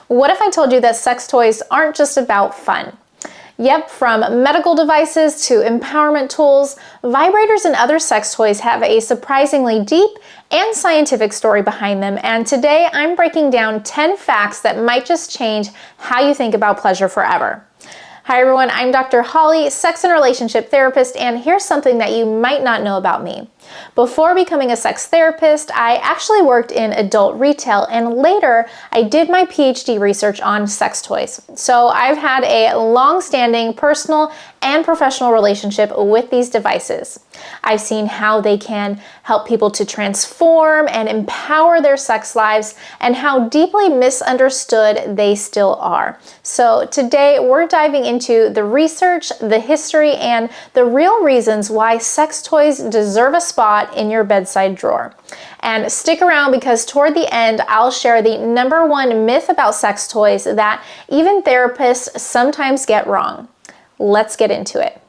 What if I told you that sex toys aren't just about fun? Yep, from medical devices to empowerment tools, vibrators and other sex toys have a surprisingly deep and scientific story behind them, and today I'm breaking down 10 facts that might just change how you think about pleasure forever. Hi everyone, I'm Dr. Holly, sex and relationship therapist, and here's something that you might not know about me. Before becoming a sex therapist, I actually worked in adult retail, and later I did my PhD research on sex toys. So I've had a long-standing personal and professional relationship with these devices. I've seen how they can help people to transform and empower their sex lives and how deeply misunderstood they still are. So today we're diving into the research, the history, and the real reasons why sex toys deserve a spot in your bedside drawer. And stick around because toward the end, I'll share the #1 myth about sex toys that even therapists sometimes get wrong. Let's get into it.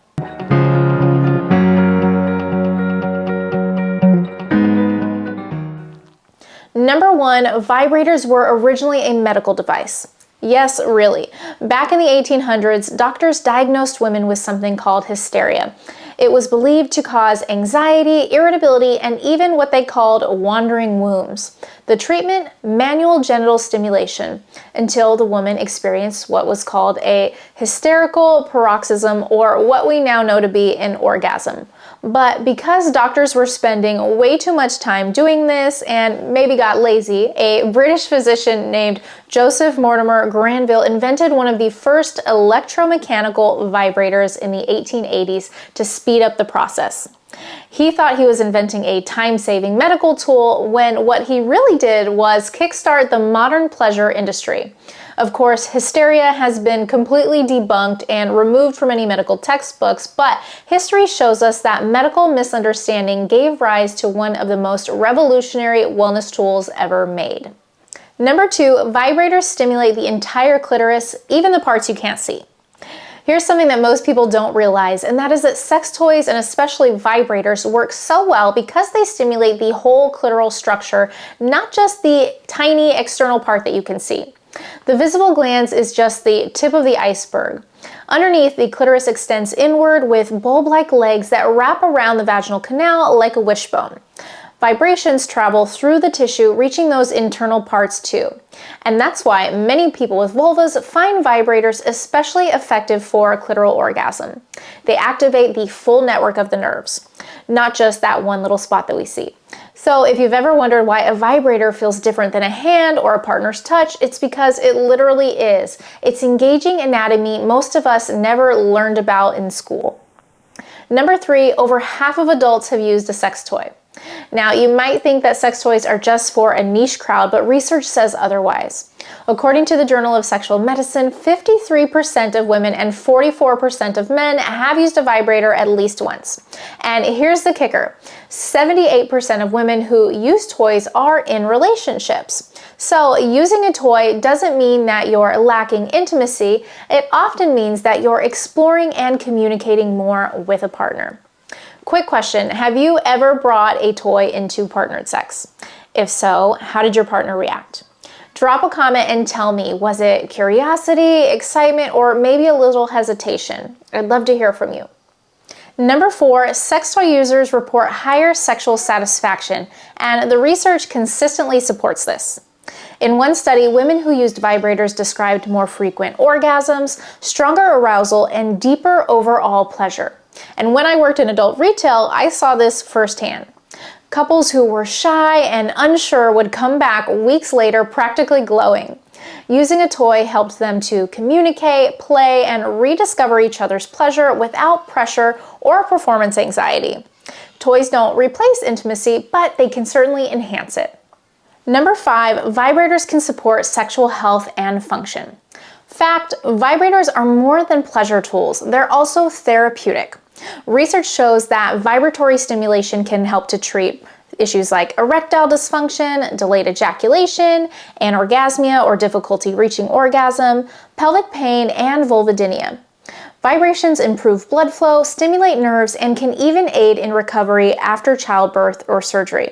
Number 1, vibrators were originally a medical device. Yes, really. Back in the 1800s, doctors diagnosed women with something called hysteria. It was believed to cause anxiety, irritability, and even what they called wandering wombs. The treatment, manual genital stimulation, until the woman experienced what was called a hysterical paroxysm, or what we now know to be an orgasm. But because doctors were spending way too much time doing this and maybe got lazy, a British physician named Joseph Mortimer Granville invented one of the first electromechanical vibrators in the 1880s to speed up the process. He thought he was inventing a time-saving medical tool when what he really did was kickstart the modern pleasure industry. Of course, hysteria has been completely debunked and removed from any medical textbooks, but history shows us that medical misunderstanding gave rise to one of the most revolutionary wellness tools ever made. Number 2, vibrators stimulate the entire clitoris, even the parts you can't see. Here's something that most people don't realize, and that is that sex toys and especially vibrators work so well because they stimulate the whole clitoral structure, not just the tiny external part that you can see. The visible glans is just the tip of the iceberg. Underneath, the clitoris extends inward with bulb-like legs that wrap around the vaginal canal like a wishbone. Vibrations travel through the tissue, reaching those internal parts too. And that's why many people with vulvas find vibrators especially effective for a clitoral orgasm. They activate the full network of the nerves, not just that one little spot that we see. So if you've ever wondered why a vibrator feels different than a hand or a partner's touch, it's because it literally is. It's engaging anatomy most of us never learned about in school. Number 3, over half of adults have used a sex toy. Now, you might think that sex toys are just for a niche crowd, but research says otherwise. According to the Journal of Sexual Medicine, 53% of women and 44% of men have used a vibrator at least once. And here's the kicker: 78% of women who use toys are in relationships. So using a toy doesn't mean that you're lacking intimacy. It often means that you're exploring and communicating more with a partner. Quick question, have you ever brought a toy into partnered sex? If so, how did your partner react? Drop a comment and tell me, was it curiosity, excitement, or maybe a little hesitation? I'd love to hear from you. Number 4, sex toy users report higher sexual satisfaction, and the research consistently supports this. In one study, women who used vibrators described more frequent orgasms, stronger arousal, and deeper overall pleasure. And when I worked in adult retail, I saw this firsthand. Couples who were shy and unsure would come back weeks later practically glowing. Using a toy helped them to communicate, play, and rediscover each other's pleasure without pressure or performance anxiety. Toys don't replace intimacy, but they can certainly enhance it. Number 5, vibrators can support sexual health and function. Fact, vibrators are more than pleasure tools. They're also therapeutic. Research shows that vibratory stimulation can help to treat issues like erectile dysfunction, delayed ejaculation, anorgasmia or difficulty reaching orgasm, pelvic pain, and vulvodynia. Vibrations improve blood flow, stimulate nerves, and can even aid in recovery after childbirth or surgery.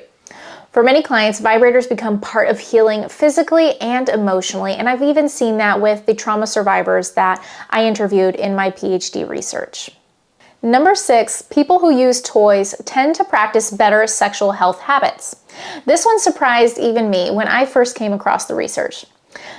For many clients, vibrators become part of healing physically and emotionally, and I've even seen that with the trauma survivors that I interviewed in my PhD research. Number 6, people who use toys tend to practice better sexual health habits. This one surprised even me when I first came across the research.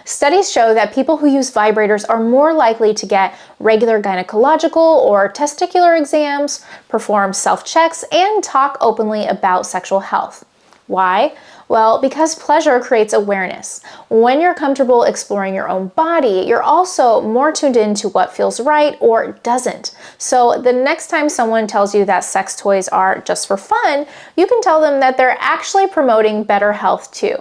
Studies show that people who use vibrators are more likely to get regular gynecological or testicular exams, perform self-checks, and talk openly about sexual health. Why? Well, because pleasure creates awareness. When you're comfortable exploring your own body, you're also more tuned into what feels right or doesn't. So the next time someone tells you that sex toys are just for fun, you can tell them that they're actually promoting better health too.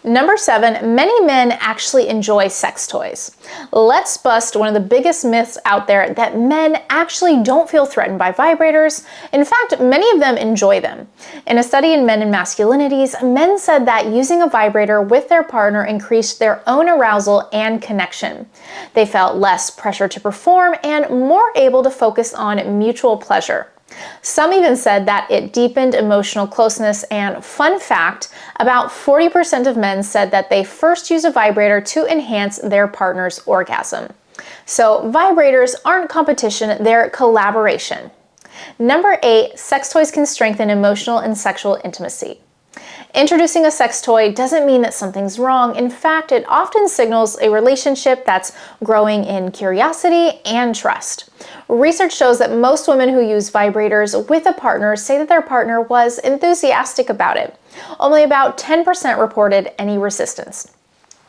Number 7, many men actually enjoy sex toys. Let's bust one of the biggest myths out there, that men actually don't feel threatened by vibrators. In fact, many of them enjoy them. In a study in Men and Masculinities, men said that using a vibrator with their partner increased their own arousal and connection. They felt less pressure to perform and more able to focus on mutual pleasure. Some even said that it deepened emotional closeness, and fun fact, about 40% of men said that they first use a vibrator to enhance their partner's orgasm. So vibrators aren't competition, they're collaboration. Number 8, sex toys can strengthen emotional and sexual intimacy. Introducing a sex toy doesn't mean that something's wrong. In fact, it often signals a relationship that's growing in curiosity and trust. Research shows that most women who use vibrators with a partner say that their partner was enthusiastic about it. Only about 10% reported any resistance.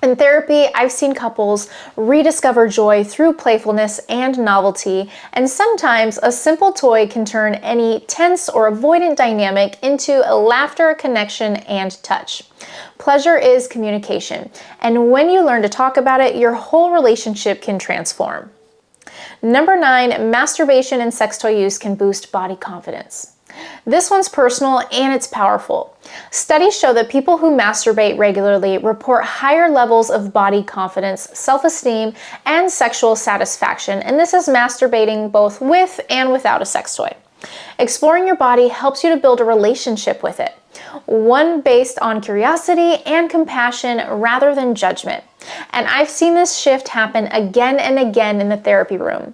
In therapy, I've seen couples rediscover joy through playfulness and novelty, and sometimes a simple toy can turn any tense or avoidant dynamic into a laughter, connection, and touch. Pleasure is communication, and when you learn to talk about it, your whole relationship can transform. Number 9, masturbation and sex toy use can boost body confidence. This one's personal and it's powerful. Studies show that people who masturbate regularly report higher levels of body confidence, self-esteem, and sexual satisfaction, and this is masturbating both with and without a sex toy. Exploring your body helps you to build a relationship with it, one based on curiosity and compassion rather than judgment. And I've seen this shift happen again and again in the therapy room.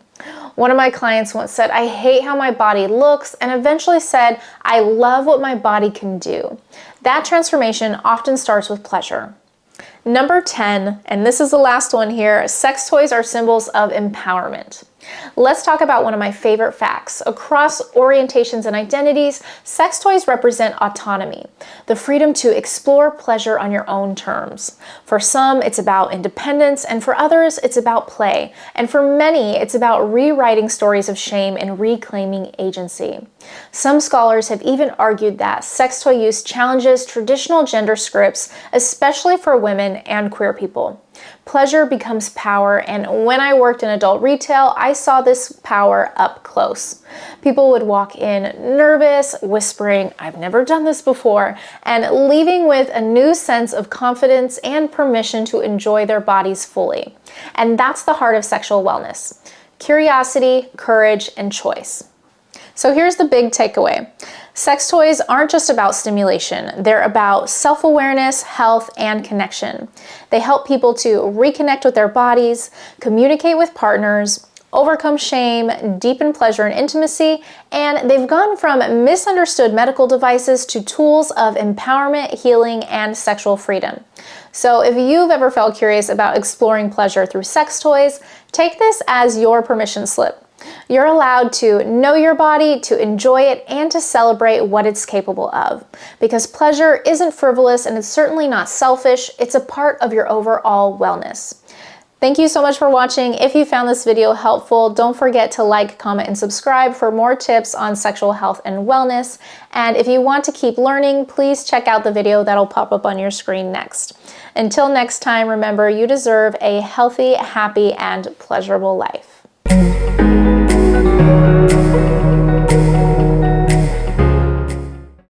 One of my clients once said, "I hate how my body looks," and eventually said, "I love what my body can do." That transformation often starts with pleasure. Number 10, and this is the last one here, sex toys are symbols of empowerment. Let's talk about one of my favorite facts. Across orientations and identities, sex toys represent autonomy, the freedom to explore pleasure on your own terms. For some, it's about independence, and for others, it's about play. And for many, it's about rewriting stories of shame and reclaiming agency. Some scholars have even argued that sex toy use challenges traditional gender scripts, especially for women and queer people. Pleasure becomes power, and when I worked in adult retail, I saw this power up close. People would walk in nervous, whispering, "I've never done this before," and leaving with a new sense of confidence and permission to enjoy their bodies fully. And that's the heart of sexual wellness: curiosity, courage, and choice. So here's the big takeaway. Sex toys aren't just about stimulation. They're about self-awareness, health, and connection. They help people to reconnect with their bodies, communicate with partners, overcome shame, deepen pleasure and intimacy, and they've gone from misunderstood medical devices to tools of empowerment, healing, and sexual freedom. So if you've ever felt curious about exploring pleasure through sex toys, take this as your permission slip. You're allowed to know your body, to enjoy it, and to celebrate what it's capable of. Because pleasure isn't frivolous and it's certainly not selfish, it's a part of your overall wellness. Thank you so much for watching. If you found this video helpful, don't forget to like, comment, and subscribe for more tips on sexual health and wellness. And if you want to keep learning, please check out the video that'll pop up on your screen next. Until next time, remember, you deserve a healthy, happy, and pleasurable life.